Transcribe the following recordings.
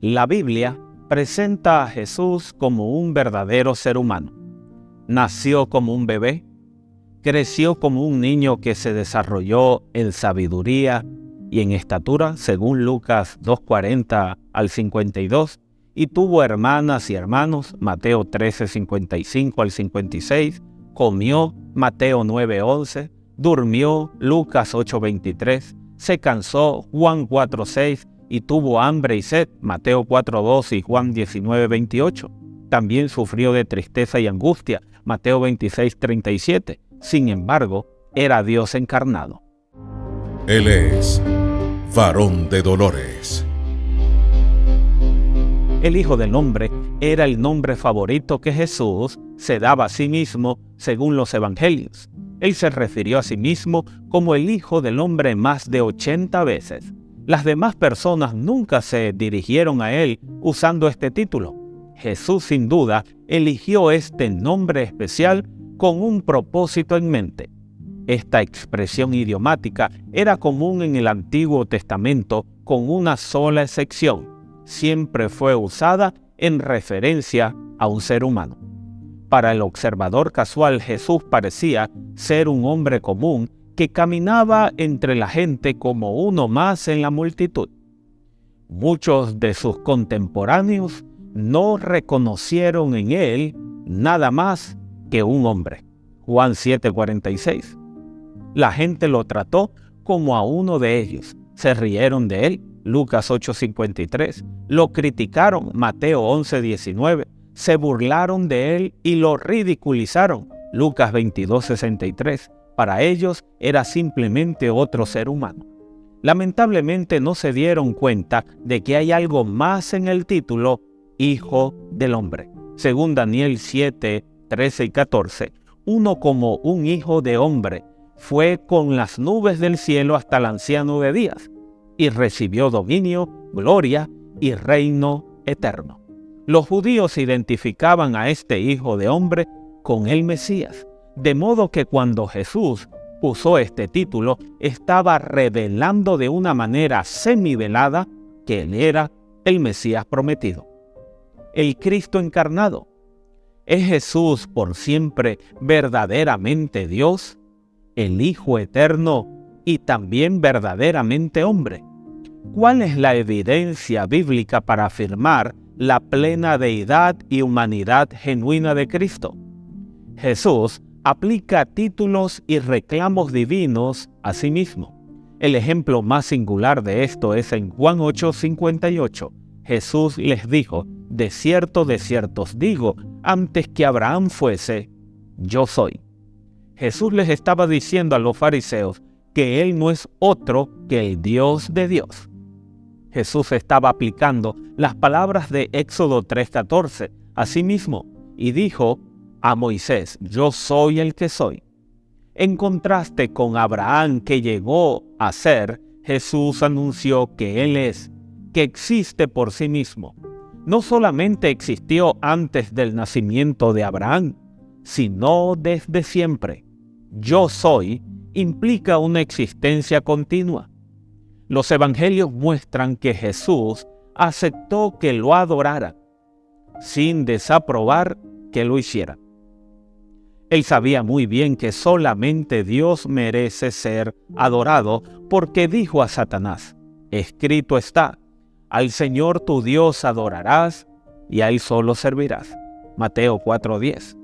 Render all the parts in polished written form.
La Biblia presenta a Jesús como un verdadero ser humano. Nació como un bebé, creció como un niño que se desarrolló en sabiduría y en estatura, según Lucas 2:40 al 52, y tuvo hermanas y hermanos, Mateo 13:55 al 56, comió, Mateo 9:11, durmió, Lucas 8:23, se cansó, Juan 4:6, y tuvo hambre y sed, Mateo 4:2 y Juan 19:28. También sufrió de tristeza y angustia, Mateo 26:37. Sin embargo, era Dios encarnado. Él es varón de dolores. El Hijo del Hombre era el nombre favorito que Jesús se daba a sí mismo según los evangelios. Él se refirió a sí mismo como el Hijo del Hombre más de 80 veces. Las demás personas nunca se dirigieron a él usando este título. Jesús, sin duda, eligió este nombre especial con un propósito en mente. Esta expresión idiomática era común en el Antiguo Testamento con una sola excepción. Siempre fue usada en referencia a un ser humano. Para el observador casual, Jesús parecía ser un hombre común que caminaba entre la gente como uno más en la multitud. Muchos de sus contemporáneos no reconocieron en él nada más que un hombre. Juan 7:46. La gente lo trató como a uno de ellos. Se rieron de él. Lucas 8:53. Lo criticaron. Mateo 11:19. Se burlaron de él y lo ridiculizaron. Lucas 22:63. Para ellos era simplemente otro ser humano. Lamentablemente no se dieron cuenta de que hay algo más en el título Hijo del Hombre. Según Daniel 7:13 y 14, uno como un hijo de hombre fue con las nubes del cielo hasta el anciano de días y recibió dominio, gloria y reino eterno. Los judíos identificaban a este hijo de hombre con el Mesías, de modo que cuando Jesús usó este título, estaba revelando de una manera semivelada que él era el Mesías prometido. El Cristo encarnado. ¿Es Jesús por siempre verdaderamente Dios, el Hijo eterno y también verdaderamente hombre? ¿Cuál es la evidencia bíblica para afirmar la plena deidad y humanidad genuina de Cristo? Jesús aplica títulos y reclamos divinos a sí mismo. El ejemplo más singular de esto es en Juan 8:58. Jesús les dijo: de cierto os digo, antes que Abraham fuese, yo soy. Jesús les estaba diciendo a los fariseos que Él no es otro que el Dios de Dios. Jesús estaba aplicando las palabras de Éxodo 3:14 a sí mismo y dijo a Moisés: yo soy el que soy. En contraste con Abraham, que llegó a ser, Jesús anunció que Él es, que existe por sí mismo. No solamente existió antes del nacimiento de Abraham, sino desde siempre. Yo soy implica una existencia continua. Los evangelios muestran que Jesús aceptó que lo adoraran, sin desaprobar que lo hicieran. Él sabía muy bien que solamente Dios merece ser adorado, porque dijo a Satanás: escrito está, al Señor tu Dios adorarás y a Él solo servirás. Mateo 4:10.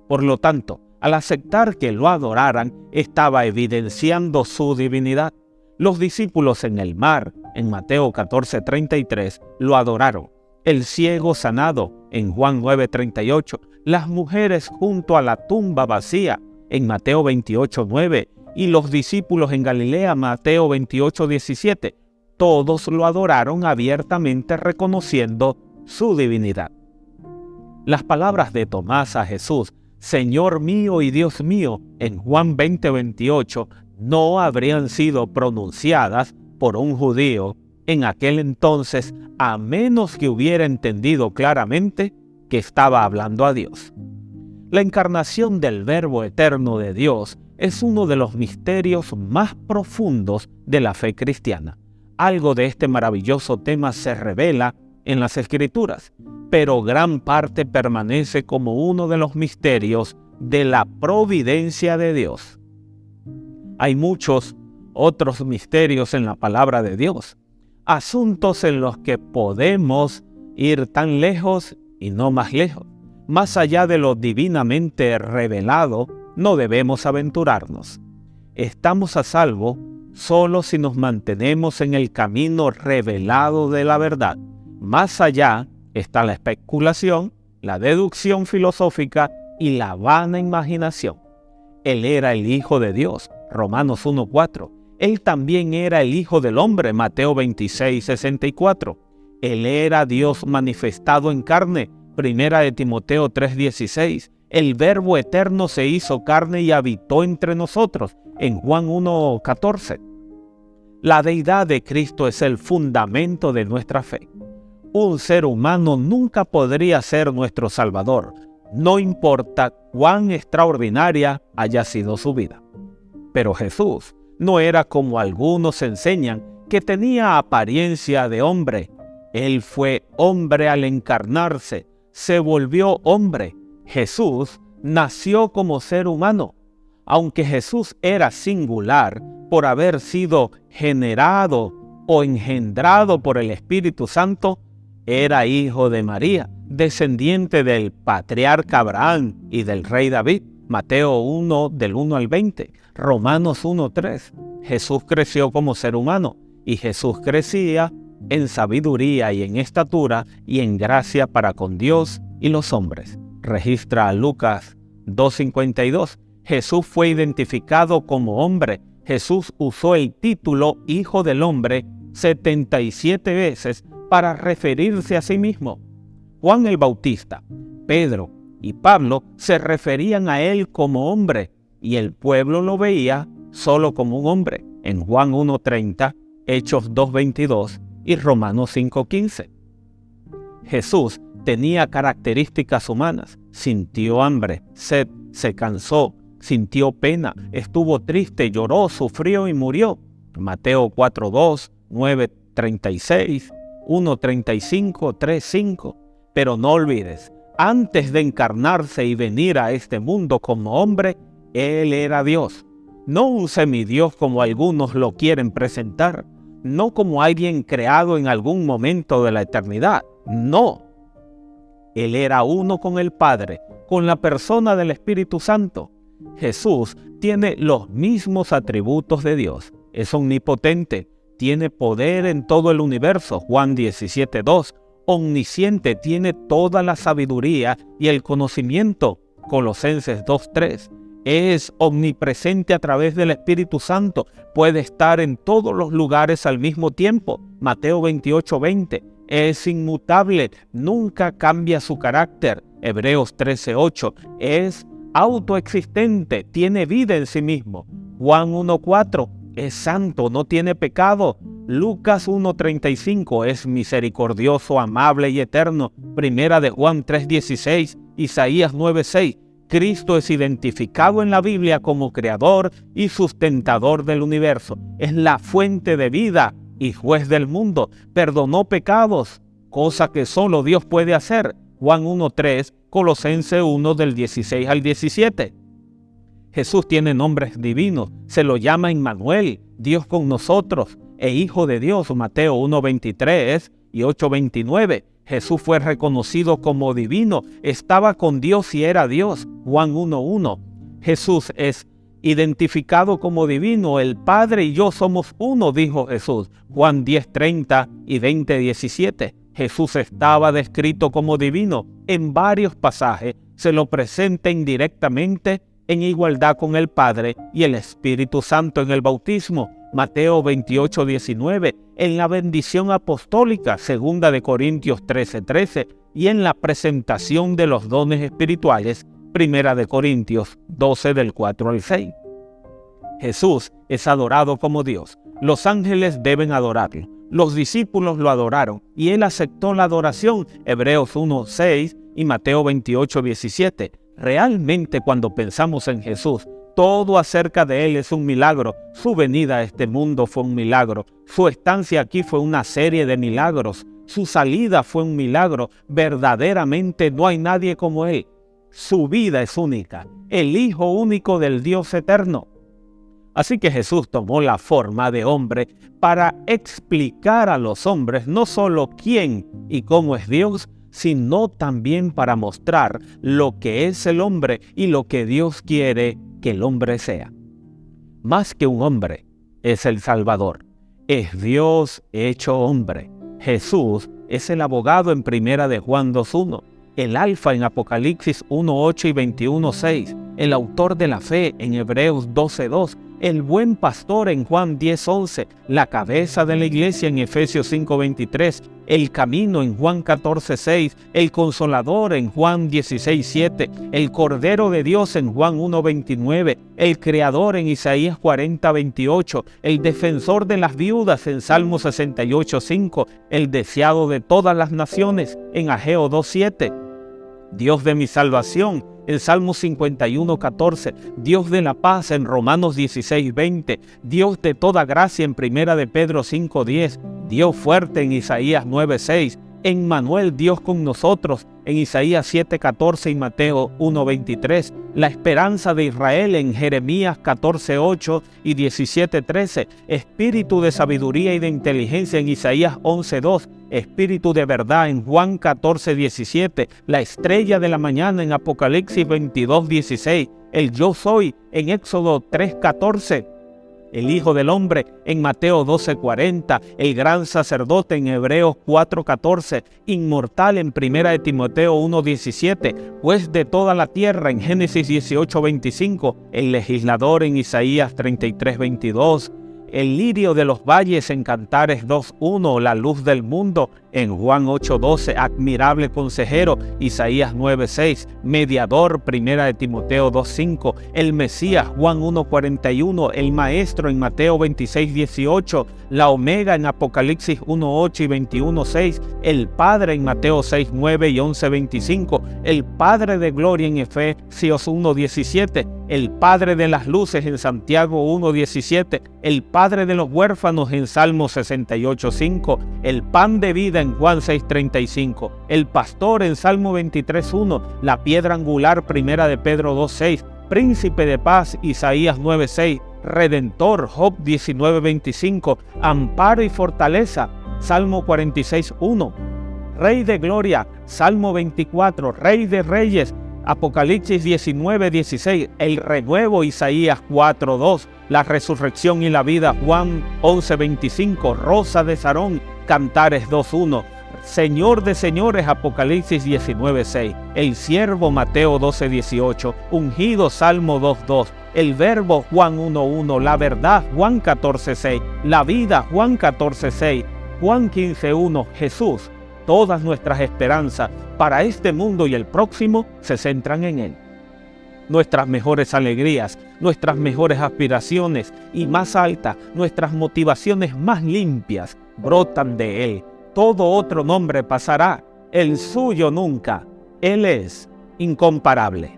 Por lo tanto, al aceptar que lo adoraran, estaba evidenciando su divinidad. Los discípulos en el mar, en Mateo 14:33, lo adoraron. El ciego sanado, en Juan 9:38. Las mujeres junto a la tumba vacía, en Mateo 28:9. Y los discípulos en Galilea, Mateo 28:17. Todos lo adoraron abiertamente, reconociendo su divinidad. Las palabras de Tomás a Jesús: Señor mío y Dios mío, en Juan 20:28, no habrían sido pronunciadas por un judío en aquel entonces, a menos que hubiera entendido claramente que estaba hablando a Dios. La encarnación del Verbo eterno de Dios es uno de los misterios más profundos de la fe cristiana. Algo de este maravilloso tema se revela en las Escrituras, pero gran parte permanece como uno de los misterios de la providencia de Dios. Hay muchos otros misterios en la palabra de Dios, asuntos en los que podemos ir tan lejos y no más lejos. Más allá de lo divinamente revelado, no debemos aventurarnos. Estamos a salvo solo si nos mantenemos en el camino revelado de la verdad. Más allá está la especulación, la deducción filosófica y la vana imaginación. Él era el Hijo de Dios, Romanos 1:4. Él también era el Hijo del Hombre, Mateo 26:64. Él era Dios manifestado en carne, Primera de Timoteo 3:16. El Verbo eterno se hizo carne y habitó entre nosotros, en Juan 1:14. La deidad de Cristo es el fundamento de nuestra fe. Un ser humano nunca podría ser nuestro Salvador, no importa cuán extraordinaria haya sido su vida. Pero Jesús no era como algunos enseñan, que tenía apariencia de hombre. Él fue hombre al encarnarse, se volvió hombre. Jesús nació como ser humano. Aunque Jesús era singular por haber sido generado o engendrado por el Espíritu Santo, era hijo de María, descendiente del patriarca Abraham y del rey David. Mateo 1, del 1 al 20, Romanos 1:3. Jesús creció como ser humano y Jesús crecía en sabiduría y en estatura y en gracia para con Dios y los hombres. Registra Lucas 2:52. Jesús fue identificado como hombre. Jesús usó el título Hijo del Hombre 77 veces para referirse a sí mismo. Juan el Bautista, Pedro y Pablo se referían a él como hombre y el pueblo lo veía solo como un hombre en Juan 1:30, Hechos 2:22 y Romanos 5:15. Jesús tenía características humanas, sintió hambre, sed, se cansó, sintió pena, estuvo triste, lloró, sufrió y murió. Mateo 4:2, 9:36, 1:35, 3:5. Pero no olvides, antes de encarnarse y venir a este mundo como hombre, Él era Dios. No un semidios como algunos lo quieren presentar, no como alguien creado en algún momento de la eternidad, no. Él era uno con el Padre, con la persona del Espíritu Santo. Jesús tiene los mismos atributos de Dios. Es omnipotente, tiene poder en todo el universo, Juan 17:2. Omnisciente, tiene toda la sabiduría y el conocimiento, Colosenses 2:3. Es omnipresente a través del Espíritu Santo, puede estar en todos los lugares al mismo tiempo, Mateo 28:20. Es inmutable, nunca cambia su carácter, Hebreos 13:8. Es autoexistente, tiene vida en sí mismo, Juan 1:4. Es santo, no tiene pecado, Lucas 1:35. Es misericordioso, amable y eterno, Primera de Juan 3:16, Isaías 9:6. Cristo es identificado en la Biblia como creador y sustentador del universo. Es la fuente de vida y juez del mundo. Perdonó pecados, cosa que solo Dios puede hacer. Juan 1:3, Colosenses 1 del 16 al 17. Jesús tiene nombres divinos. Se lo llama Emmanuel, Dios con nosotros, e Hijo de Dios, Mateo 1:23 y 8:29. Jesús fue reconocido como divino, estaba con Dios y era Dios, Juan 1:1. Jesús es identificado como divino, el Padre y yo somos uno, dijo Jesús, Juan 10:30 y 20:17. Jesús estaba descrito como divino. En varios pasajes se lo presenta indirectamente en igualdad con el Padre y el Espíritu Santo en el bautismo, Mateo 28:19, en la bendición apostólica, 2 de Corintios 13:13, y en la presentación de los dones espirituales, 1 de Corintios 12 del 4 al 6. Jesús es adorado como Dios. Los ángeles deben adorarlo. Los discípulos lo adoraron y Él aceptó la adoración, Hebreos 1:6 y Mateo 28:17. Realmente cuando pensamos en Jesús, todo acerca de Él es un milagro. Su venida a este mundo fue un milagro. Su estancia aquí fue una serie de milagros. Su salida fue un milagro. Verdaderamente no hay nadie como Él. Su vida es única. El Hijo único del Dios eterno. Así que Jesús tomó la forma de hombre para explicar a los hombres no solo quién y cómo es Dios, sino también para mostrar lo que es el hombre y lo que Dios quiere que el hombre sea. Más que un hombre, es el Salvador. Es Dios hecho hombre. Jesús es el abogado en Primera de Juan 2:1, el Alfa en Apocalipsis 1:8 y 21:6, el autor de la fe en Hebreos 12:2, el buen pastor en Juan 10:11, la cabeza de la iglesia en Efesios 5:23, el camino en Juan 14:6, el consolador en Juan 16:7, el Cordero de Dios en Juan 1:29, el creador en Isaías 40:28, el defensor de las viudas en Salmo 68:5, el deseado de todas las naciones en Ageo 2:7, Dios de mi salvación en Salmo 51:14, Dios de la paz en Romanos 16:20, Dios de toda gracia en Primera de Pedro 5:10, Dios fuerte en Isaías 9:6, Emmanuel, Dios con nosotros en Isaías 7:14 y Mateo 1:23, la esperanza de Israel en Jeremías 14:8 y 17:13, espíritu de sabiduría y de inteligencia en Isaías 11:2, espíritu de verdad en Juan 14:17, la estrella de la mañana en Apocalipsis 22:16, el yo soy en Éxodo 3:14, el Hijo del Hombre en Mateo 12:40, el gran sacerdote en Hebreos 4:14, inmortal en Primera de Timoteo 1:17, juez de toda la tierra en Génesis 18:25, el legislador en Isaías 33:22, el lirio de los valles en Cantares 2:1, la luz del mundo en Juan 8:12, admirable consejero, Isaías 9:6, mediador, Primera de Timoteo 2:5, el Mesías, Juan 1:41, el Maestro en Mateo 26:18, la Omega en Apocalipsis 1:8 y 21:6, el Padre en Mateo 6:9 y 11:25, el Padre de gloria en Efesios 1:17, el Padre de las luces en Santiago 1:17, el Padre de los huérfanos en Salmo 68:5, el pan de vida en Juan 6:35, el pastor en Salmo 23:1, la piedra angular Primera de Pedro 2:6, príncipe de paz Isaías 9:6, redentor Job 19:25, amparo y fortaleza Salmo 46:1, rey de gloria Salmo 24, rey de reyes Apocalipsis 19:16, el renuevo Isaías 4:2, la resurrección y la vida Juan 11:25, rosa de Sarón Cantares 2:1, Señor de señores Apocalipsis 19:6, el siervo Mateo 12:18, ungido Salmo 2:2, el verbo Juan 1:1, la verdad Juan 14:6, la vida Juan 14:6, Juan 15:1, Jesús. Todas nuestras esperanzas para este mundo y el próximo se centran en Él. Nuestras mejores alegrías, nuestras mejores aspiraciones y más altas, nuestras motivaciones más limpias brotan de Él. Todo otro nombre pasará, el suyo nunca. Él es incomparable.